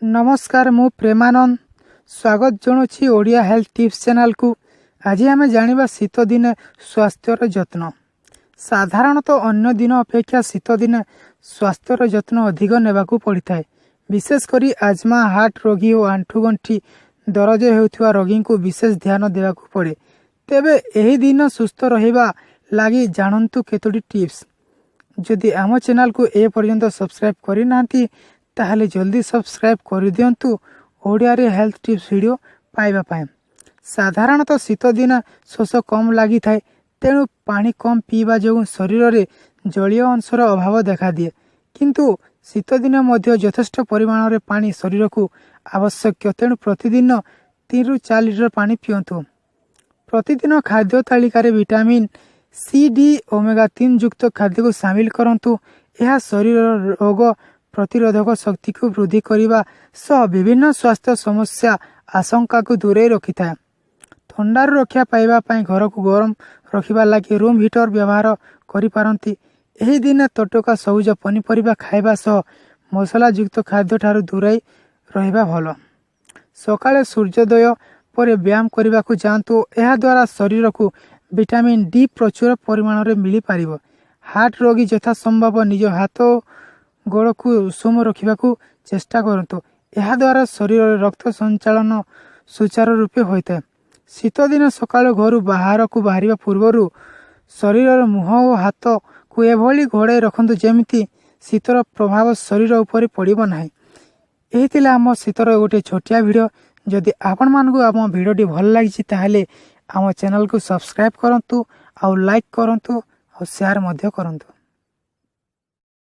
नमस्कार मु प्रेमानंद स्वागत जनाऊँ ओडिया हेल्थ टिप्स चैनल को। आज आम जाना शीत दिन स्वास्थ्यर जत्न। साधारणतः अन्य दिन अपेक्षा शीत दिन स्वास्थ्यर जत्न अधिक नेबाकू पड़ता है। विशेषकर आजमा हार्ट रोगी और आंठुगंठी दरज होता रोगी को विशेष ध्यान देवाकू पड़े। तेबे यही दिन सुस्थ रहिबा लगी जानतु केतोटी टिप्स। जदि आम चैनल को ए पर्यंत सब्सक्राइब करना ताहले जल्दी सब्सक्राइब कर दियंतु ओडिया रे हेल्थ टिप्स वीडियो पाइबा पाए। साधारणतः शीत दिन शोष कम लगी थाए, तेणु पानी कम पीवा जो शरीर में जलीय अंशर अभाव देखा दिए। किंतु शीत दिन मध्य यथेष्ट परिमाण में पानी शरीर को आवश्यक, तेणु प्रतिदिन 3 ରୁ 4 लीटर पानी पियंतु। प्रतिदिन खाद्य तालिका रे विटामिन सी डी ओमेगा 3 युक्त खाद्य को शामिल करंतु। यह शरीर रोग प्रतिरोधक शक्ति को वृद्धि करने सह विभिन्न स्वास्थ्य समस्या आशंका को दूरे रखि था। ठंडार रक्षा पाइबा घर को गरम रखिबा लगी रूम हीटर व्यवहार करि पारंती। एही दिन तटका सबुज पनीपरिबा खाइबा सह मसला युक्त खाद्य ठारू दूरे रहिबा भलो। सकाळे सूर्योदय पर व्यायाम करने को जातु। यह द्वारा शरीर को विटामिन डी प्रचुर परिमाण में मिल पारिबो। हार्ट रोगी यथा संभव निज हाथ गोड़ को उषुम रखा चेष्टा करतु। यह द्वारा शरीर में रक्त संचालन सुचारू रूपे होता है। शीत दिन सकाळ घर बाहर को बाहर पूर्व शरीर मुह और हाथ को एभली घोड़ाई रखु जमी शीतर प्रभाव शरीर उपर पड़ब ना। यही आम शीतर गोटे छोटिया वीडियो। जदि आपण मानकु आम वीडियोटी भल लगी ताहले आम चैनल को सब्सक्राइब करंतु, लाइक करंतु और शेयर मध्य करंतु।